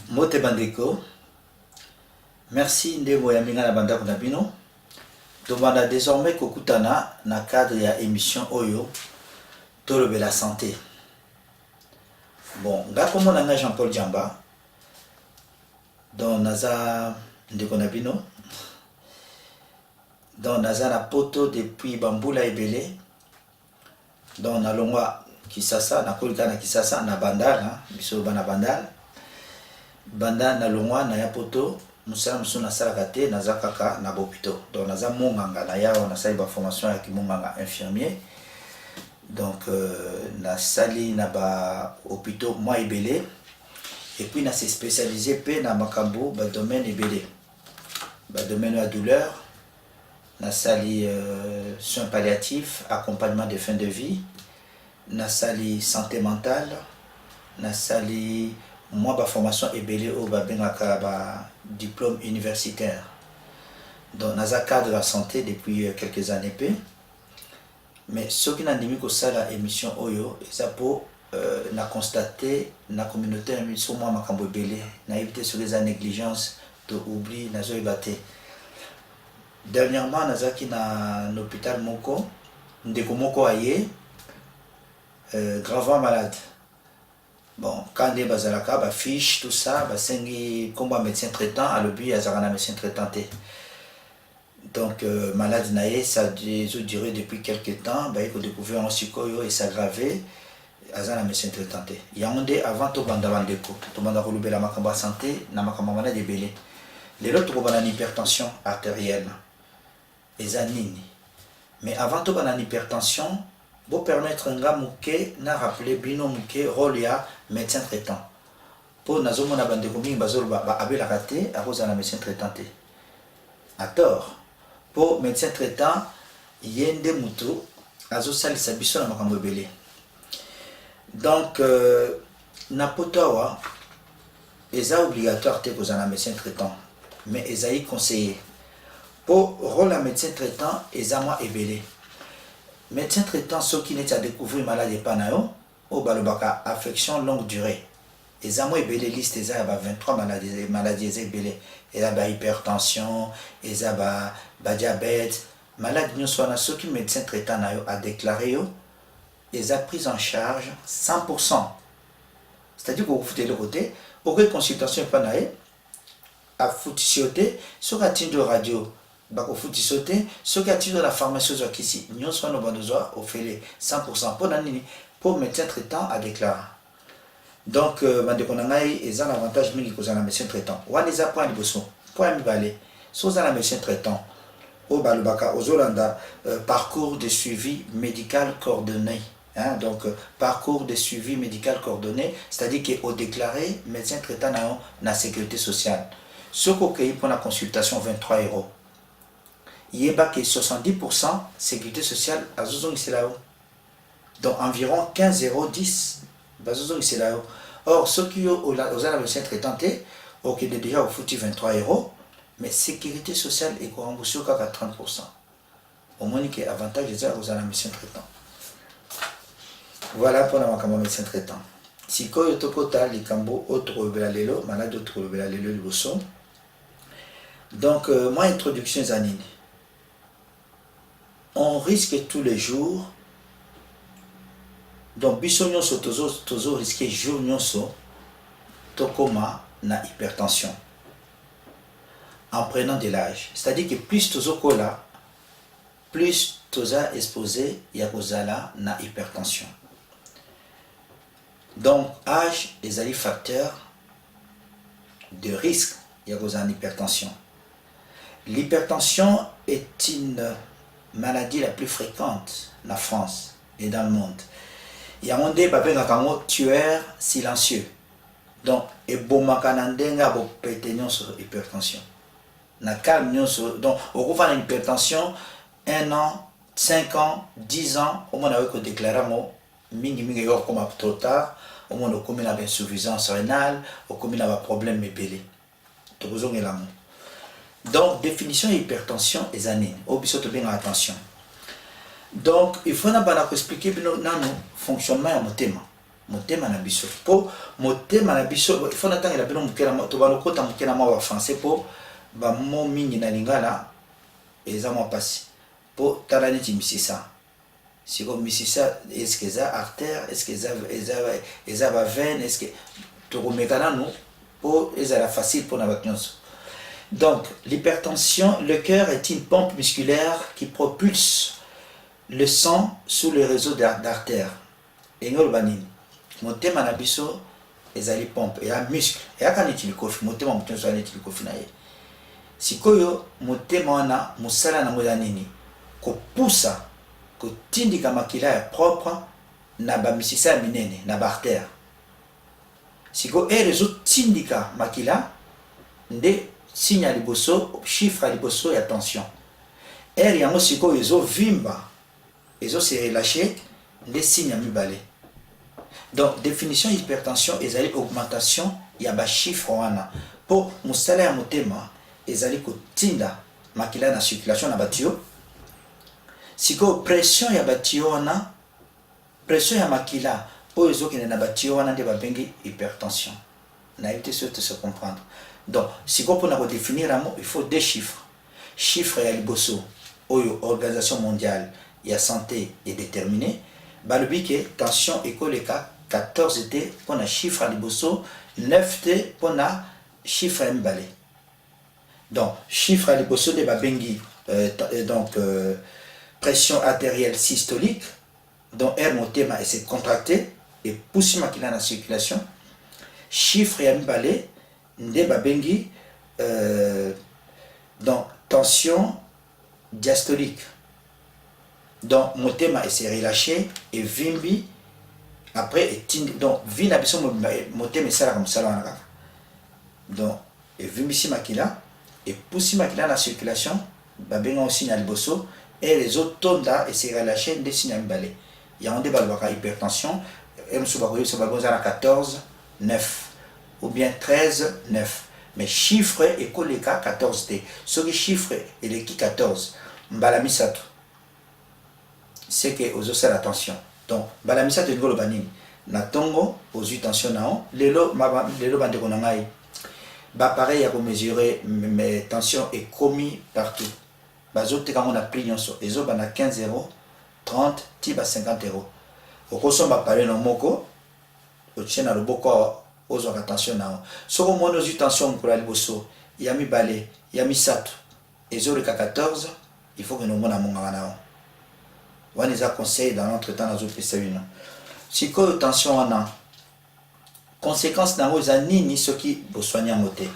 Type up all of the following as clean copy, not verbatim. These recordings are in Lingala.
Mote Bandeko, merci Ndebo Yaminga na banda kuna bino. Tomanda désormais kokutana na cadre ya émission Oyo Tolobe la santé. Bon, nga komona nga Jean-Paul Djamba. Donc naza ndeko na bino. Donc naza na poto depuis Bambula Ebele. Donc na longwa Kisasa na kolika na Kisasa na Bandal, biso bana Bandal. Banda na longwa na ya poto musala musu na sala kate na zakaka na bopito. Donc naza monganga na ya na sali ba formation ya kimonganga infirmier. Donc na sali na ba hôpitaux moi Ebele et puis na se spécialisé pe na makambo ba domaine Ebele. Ba domaine de la douleur, na sali soins palliatifs, accompagnement des fins de vie, na sali santé mentale, na sali moi ba formation Ebele au ba bengaka ba diplôme universitaire. Donc naza cadre de la santé depuis quelques années pe. Mais ce qui n'a pas dit la émission Oyo, c'est pour na constater na communauté sur moi makambo Ebele, na éviter sur les négligences, de oubli, na zo ebate. Dernièrement nazaki na l'hôpital Moko, ndeko moko aye gravement malade. Bon, quand les bazalaka ba fiche tout ça, ba sengi combat médecin traitant à l'objet azarana médecin traitant. Donc malade naé ça a duré depuis quelques temps, bah il faut découvrir un psycho et s'aggraver azana médecin traitant. Yaoundé avant to banda bandeko, to banda kolube la makamba santé na makamba malade Ebele. Les autres ko bana hypertension artérielle. Ezanini. Mais avant to bana hypertension, pour permettre nga muke na rappeler bino muke rôle ya médecin traitant. Pour nazomo na bandeko mingi bazolo ba abela raté à cause de la médecin traitant. À tort. Pour médecin traitant, yende mutu azo sali sabiso na makambo Ebele. Donc na potawa eza obligatoire te kozana médecin traitant, mais ezayi conseillé. Pour rôle à médecin traitant eza moi Ebele. Médecin traitant ceux qui n'est à découvrir maladie panayo au balobaka affection longue durée. Eza moi Ebele liste eza ba 23 maladies Ebele. Eza ba hypertension, eza ba diabète, maladie nyo soit na ceux qui médecin traitant nayo a déclaré yo, eza prise en charge 100%. C'est-à-dire que vous foutez le côté, aucune consultation pas naé a foutu sauter sur la de radio. Bako foutu sauter sur la de la pharmacie aux ici. Nyo soit no bandozoa au fait 100% pour nanini pour médecin traitant a déclaré. Donc mandekonangai eza un avantage mingi kozana médecin traitant. Wana eza point liboso, point mibale. So za médecin traitant au balubaka ozolanda parcours de suivi médical coordonné. Hein, donc parcours de suivi médical coordonné, c'est-à-dire qu'au déclaré médecin traitant na la sécurité sociale. Ce qu'on paye pour la consultation 23 €. Il y a que 70% sécurité sociale à Zozong Selao. Donc environ 15 €, 10 €. Or, ceux qui ont la médecin traitant, ok, déjà au foutu 23 €, mais sécurité sociale est remboursée à 30%. Au moins, il y a avantage aux médecin traitant. Voilà pour la médecin traitant. Si ko yotokota likambo autre belalelo, malade autre belalelo liboso. Donc, moi, introduction zanini. On risque tous les jours. Donc, biso nyonso tozo risque jour nyonso tokoma na hypertension. En prenant de l'âge. C'est-à-dire que plus tozo kola, plus toza exposé ya kozala na hypertension. Donc, âge est un facteur de risque il y a une hypertension. L'hypertension est une maladie la plus fréquente en France et dans le monde. Il y a un des tueur silencieux. Donc, et bomakanandenga bo péténion sur hypertension. Na calme donc au cours de l'hypertension 1 an, 5 ans, 10 ans, au moins avec déclaré mo mingi yo comme trop tard. Au moins on commet l'insuffisance rénale, on commet un problème Ebele. Donc définition hypertension est années. Au biso to bien attention. Donc il faut n'abana expliquer le fonctionnement à mon thème. motema na biso po motema na biso il faut natanga la bino mukela to balokota mukela ma français po ba mo mingi na lingala eza mo pasi po tala neti misisa siko misisa est-ce que ça artère est-ce que ça va veine est-ce que to komekana no po ezala facile pour na batonso. Donc l'hypertension, le cœur est une pompe musculaire qui propulse le sang sous le réseau d'artères. Et nous le motema na biso ezali pompe et un muscle et akaniti likofi motema mutonso aneti likofi na ye. Sikoyo motema wana musala na moya nini kopusa kotindika makila ya propre na bamisisa ya minene na bartère. Siko rezo tindika makila nde signe ya liboso chiffre ya liboso ya tension. Yango siko ezo vimba ezo se relâcher nde signe ya mibale. Donc définition hypertension ezali augmentation ya ba chiffre wana po musala ya motema ezali kotinda makila na circulation na batio. Siko pression ya batio wana pression ya makila oyo ezokende na batio wana nde babengi hypertension. Na éviter surtout se comprendre. Donc siko pour na définir amo il faut deux chiffres. Chiffre ya liboso oyo organisation mondiale ya santé est déterminée. Balobi ke tension ekoleka 14 T pour na chiffre à liboso 9 T pour na chiffre à mbale. Donc chiffre à liboso de babengi pression artérielle systolique dont R motema et s'est contracté et pousse makila na circulation. Chiffre à mbale de babengi donc tension diastolique. Donc motema et s'est relâché et vimbi après et donc vi na biso motema sala comme ça là. Donc et vimbi si makila et pousse makila na circulation babenga aussi na liboso et les autres tonda et s'est relâché des signes balé. Il y a un débat de hypertension et monsieur bakoyo ça va à 14 9 ou bien 13 9 mais chiffre et koleka 14 T. Ce qui chiffre et les qui 14 mbalami sato c'est que aux os la tension. Donc mbalami sato ngolo banini na tongo aux tension nao lelo bande konangai ba pareil à mesurer mes tensions est commis partout. Bazo te comme on a pris nyonso ezo bana 15 euros 30 tiba 50 euros. Au koso ba parler no moko au tchena le boko aux attention nao. So mo nos tension pour la liboso yami balé yami sato ezo le 14 il faut que nous mona monga nao. On les a conseillé dans notre temps dans autres pays. Si que tension on a conséquence dans vos années ni ce qui vous soignez en moté.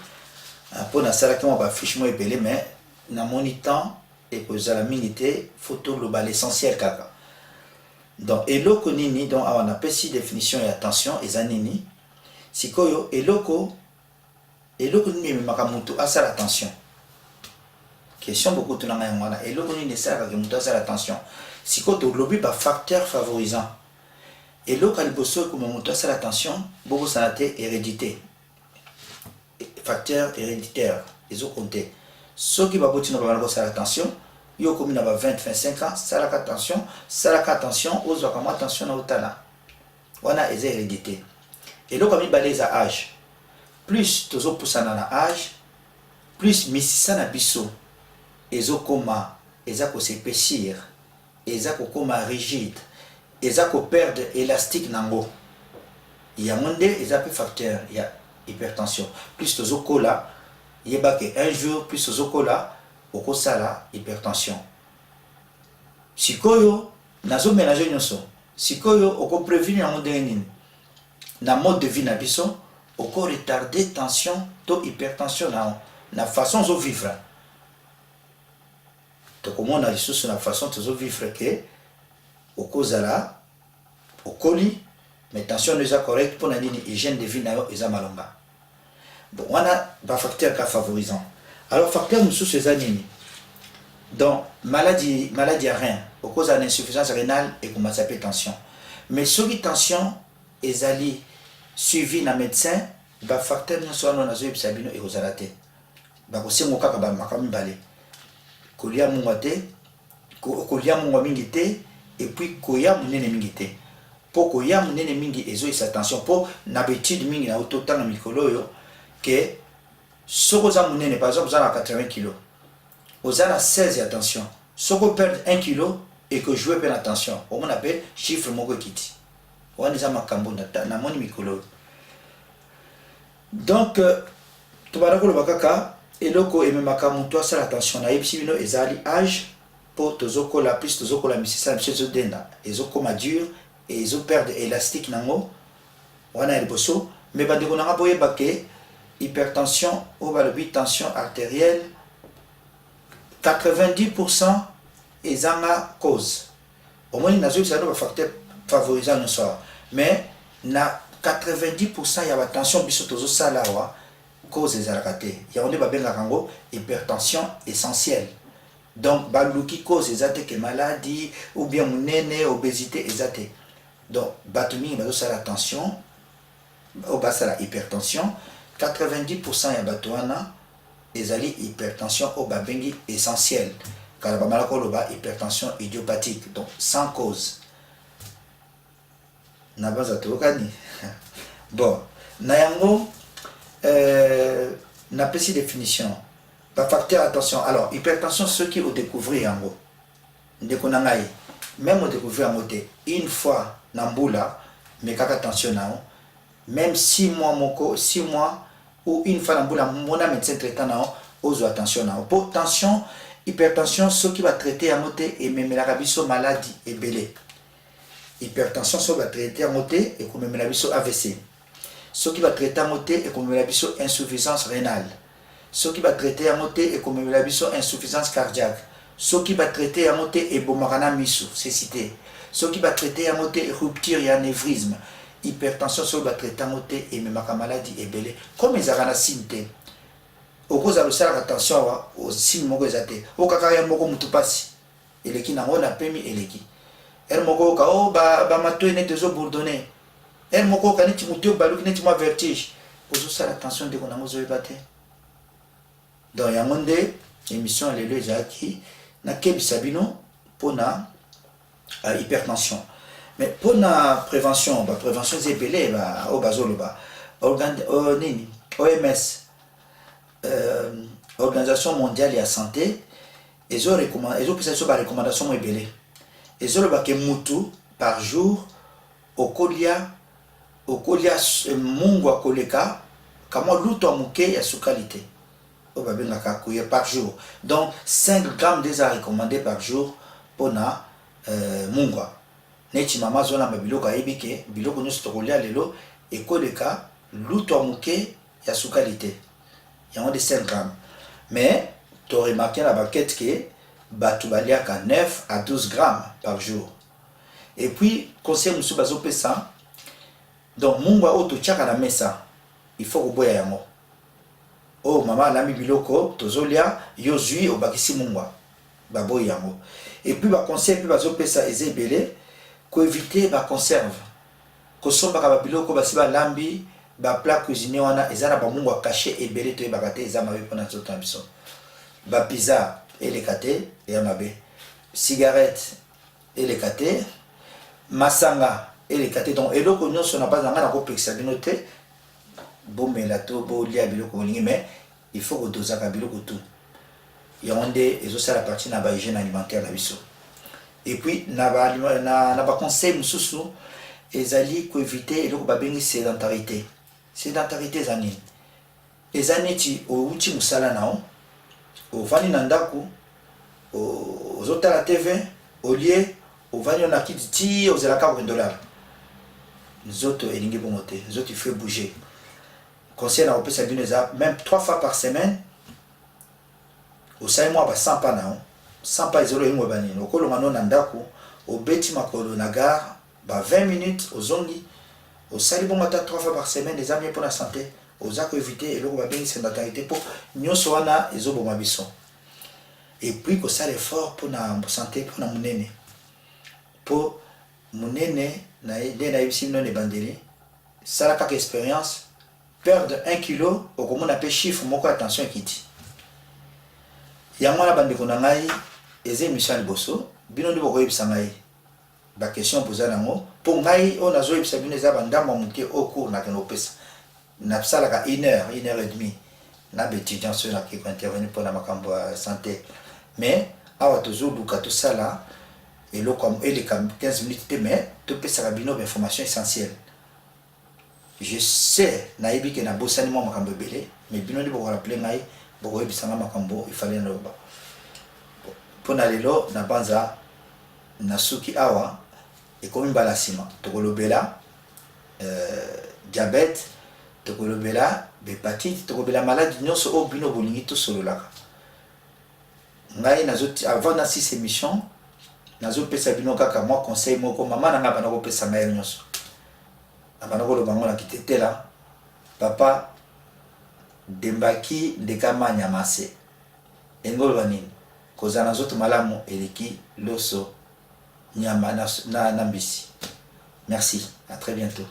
Pour na sala qui on va fiche moi épelé mais na monitant et pour la minité photo global essentiel kaka. Donc eloko nini donc on a petit définition et attention et zanini. Si koyo eloko nini makamutu asa attention. Question beaucoup de langue ngwana eloko nini sala ka mutu asa attention. Si koto globi ba facteur favorisant. Et l'eau caliboso comme montre ça l'attention, beaucoup santé hérédité. Facteur héréditaire, ils ont compté. Ceux qui va boutir dans la l'attention, ils ont commis 20-25 ans, ça la attention, aux autres attention au talent. On a les hérédité. Et l'eau comme il balise à âge. Plus tous autres poussent dans l'âge, plus misisa na biso. Ils ont coma, ils ont s'épaissir, ils ont coma rigide. Ils ont perdre élastique nango. Il y a monde ils ont facteur, il y a hypertension. Plus de zokola, il y a un jour plus de zokola, au kosala hypertension. Sikoyo, nazo mélanger nyonso. Sikoyo, oko prévenir en monde na mode de vie na biso, oko retarder tension to hypertension na façon de vivre. Donc comment on a sur la façon de vivre que au kozala au colis mais tension déjà correct pour la hygiène de vie nayo eza malonga. Bon on a ba facteur ka favorisant. Alors facteur mususu ces anini. Donc maladie à rein au cause de l'insuffisance rénale et comment s'appelle tension. Mais sur la tension ezali suivi na médecin ba facteur nyonso na zo ebisabino e kozalate. Ba kosengo kaka ba makami balé. Kolia mungate kolia munga mingite et puis koya munene mingite poko ya munene mingi ezoyisa attention po na betide mingi na ototanga mikolo oyo ke soko oza munene par exemple oza na 80 kg oza na 16 attention soko perdre 1 kg et que jouer pe attention omona pe chiffre moko ekiti wana eza makambo na moni mikolo. Donc tobanda koloba kaka eloko ememaka moto asala attention nayebisi bino ezali âge po tozokola plus tozokola misisa biso ezodenda ezokoma dur et ezoperdre élastique nango wana ya liboso. Mais bandeko nanga boyeba ke hypertension ou balobi tension artérielle 90% ezanga cause omoni nazobisa no bafacteur favorisant nyonso awa mais na 90% ya batension biso tozosala awa cause ezalaka te yango nde babengaka yango hypertension essentielle. Donc baluki cause eza te ke maladie ou bien monene obésité eza te. Donc bato mingi bazosala tension o basala hypertension 90% ya bato wana ezali hypertension o babengi essentielle kala bamala koloba hypertension idiopathique donc sans cause na baza tokani. Bon na yango na pesi définition ba facteur attention. Alors hypertension ceux qui ont découvert yango ndeko na ngai même au découvrir yango te une fois na mbula mais kaka tension nao même 6 mois moko 6 mois ou une fois na mbula mona médecin traitant nao ozo attention nao pour tension hypertension ceux qui va traiter yango te et memelaka biso maladie ebele. Hypertension ceux qui va traiter yango te et komemela biso AVC, ceux qui va traiter yango te et komemela biso insuffisance rénale, ceux qui va traiter yango te et komemela biso insuffisance cardiaque, ceux qui va traiter yango te et bomaka miso cécité, ceux qui va traiter yango te et rupture et anévrisme. Hypertension ceux qui va traiter yango te et memaka maladie ebele comme ezaka na signe te okoza losala attention wa o signe moko ezate o kaka ya moko mutu pasi eleki nango na pemi eleki el moko ka o ba mato ene tezo bourdonner el moko ka neti mutu baluki neti mo vertige ozo sala attention de konango zo ebate. Donc yango nde émission lelo ezaki na kebisa bino pona hypertension. Mais pour la prévention, la prévention c'est belé au bazoloba nini OMS Organisation mondiale de la santé ils ont pris sur la recommandation mo belé ils ont le mutu par jour au kolia mungu akoleka kama luto muke ya sukalite au babenga kakuye par jour. Donc 5 grammes déjà recommandé par jour pour na mungwa neti mama zona mabiloko ayebike biloko nyonso tokolia lelo ekoleka luto muke ya sukalite yango de 5 grammes. Mais tu as remarqué la baquette que batu baliaka 9 à 12 grammes par jour. Et puis conseil musu bazope ça donc mungwa oto tchaka na mesa il faut koboya yango oh mama lami biloko tozolia yozui obakisi mungwa baboya yango. Et puis ba conseil puis bazope ça ezebele ko éviter ba conserve ko somba ka biloko basi ba lambi ba plat cuisiné wana ezana ba mungwa caché ebele to ebakate ezama be pona zoto biso ba pizza elekate ya mabe cigarette elekate masanga elekate. Donc eloko nyonso na pas ngana ko pekisa bino te bomela to bo lia biloko olingi mais il faut ko dosa ka biloko tout yonde ezo sala partie na ba hygiène alimentaire na biso. Et puis na ba conseil mususu ezali ko éviter eloko babengi sédentarité. Sédentarité zani ezaneti o uti musala nao o vani na ndako o zotala TV au lieu o vani na kiti o zela ka $1. Zoto elingi bongote zoto il faut bouger. Conseil na opesa bino za même 3 fois par semaine au sai moi ba 100 pa nao 100 pa ezolo yimo bani okolo mano na ndako o beti makolo na gare ba 20 minutes au zongi au sali bon matin 3 fois par semaine les amis pour la santé aux actes éviter et le va bien sédentarité pour nyonso wana ezobo mabiso. Et puis que ça l'effort pour la santé pour la munene pour munene na ibisi non e bandeli ça la kaka expérience perdre 1 kilo au comme on appelle chiffre moko attention kiti yango na bandeko na ngai eze émission liboso bino ndi boko yebisa ngai question poza nango pour ngai on a joué sabine za bandama muke au cours na keno pesa na salaka 1 heure 1 heure et demie na étudiant sur la qui intervenir pour la makambo santé mais awa toujours luka tout ça là et le comme et les 15 minutes mais tout pesa rabino information essentielle je sais naibi que na bosani mo makambo belé mais bino ndi boko rappeler ngai boko ebisanga makambo il fallait no ba pour na lelo na banza na suki awa et comme mbala sima tokolobela diabète tokolobela hépatite tokolobela maladie nyonso o bino bolingi to sololaka ngai nazoti avant na 6 émissions nazo pesa bino kaka moi conseil moko mama nanga bana ko pesa ngai nyonso abana ko lobango na kitetela papa dembaki ndekama nyamase engolo banini kozana zoto malamu eleki loso nyama na mbisi. Merci, à très bientôt.